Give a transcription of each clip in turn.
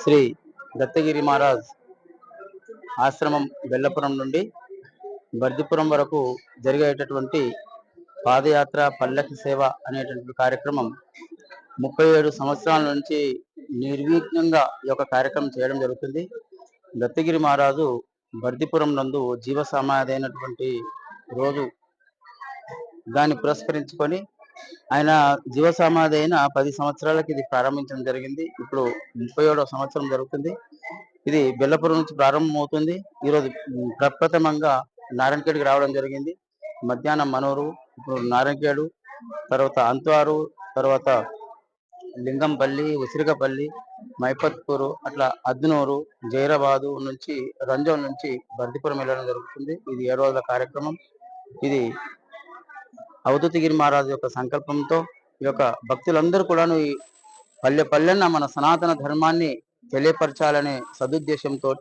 శ్రీ దత్తగిరి మహారాజ్ ఆశ్రమం బెల్లపురం నుండి బర్దిపురం వరకు జరిగేటటువంటి పాదయాత్ర పల్లకి సేవ అనేటువంటి కార్యక్రమం 37 సంవత్సరాల నుంచి నిర్విఘ్నంగా ఈ యొక్క కార్యక్రమం చేయడం జరుగుతుంది. దత్తగిరి మహారాజు బర్దిపురం నందు జీవ సమాధి అయినటువంటి రోజు దాన్ని పురస్కరించుకొని ఆయన జీవ సమాధి అయిన 10 సంవత్సరాలకి ఇది ప్రారంభించడం జరిగింది. ఇప్పుడు 37వ సంవత్సరం జరుగుతుంది. ఇది బెల్లపురం నుంచి ప్రారంభమవుతుంది. ఈరోజు ప్రప్రథమంగా నారాయణఖేడ్కి రావడం జరిగింది. మధ్యాహ్నం మనూరు, ఇప్పుడు నారాయణఖేడు, తర్వాత అంత్వారు, తర్వాత లింగంపల్లి, ఉసిరికపల్లి, మైపత్పూరు, అట్లా అద్నూరు, జైరాబాదు నుంచి రంజోన్ నుంచి బర్దిపురం వెళ్ళడం జరుగుతుంది. ఇది 7 రోజుల కార్యక్రమం. ఇది అవధూతగిరి మహారాజు యొక్క సంకల్పంతో ఈ యొక్క భక్తులందరూ కూడాను ఈ పల్లె పల్లెన్న మన సనాతన ధర్మాన్ని తెలియపరచాలనే సదుద్దేశంతో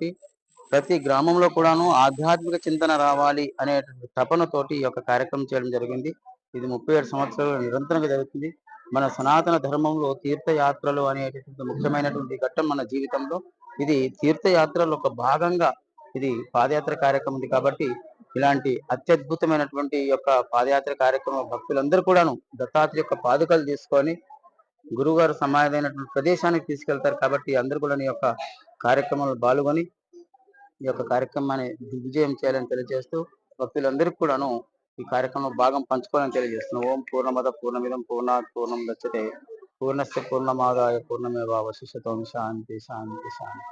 ప్రతి గ్రామంలో కూడాను ఆధ్యాత్మిక చింతన రావాలి అనే తపనతోటి ఈ యొక్క కార్యక్రమం చేయడం జరిగింది. ఇది 37 సంవత్సరాలు నిరంతరంగా జరుగుతుంది. మన సనాతన ధర్మంలో తీర్థయాత్రలు అనేటటువంటి ముఖ్యమైనటువంటి ఘట్టం మన జీవితంలో. ఇది తీర్థయాత్రలో ఒక భాగంగా ఇది పాదయాత్ర కార్యక్రమం ఉంది కాబట్టి ఇలాంటి అత్యద్భుతమైనటువంటి యొక్క పాదయాత్ర కార్యక్రమం భక్తులందరూ కూడాను దత్తాత్రేయ యొక్క పాదుకలు తీసుకొని గురువుగారు సమాధి అయినటువంటి ప్రదేశానికి తీసుకెళ్తారు కాబట్టి అందరూ కూడా ఈ యొక్క కార్యక్రమంలో పాల్గొని ఈ యొక్క కార్యక్రమాన్ని దిగ్విజయం చేయాలని తెలియజేస్తూ భక్తులందరికీ కూడాను ఈ కార్యక్రమంలో భాగం పంచుకోవాలని తెలియజేస్తున్నాం. ఓం పూర్ణమద పూర్ణమిదం పూర్ణాత్ పూర్ణం దచ్చతే పూర్ణస్య పూర్ణమాదాయ పూర్ణమేవావశిష్యతే. శాంతి శాంతి శాంతి.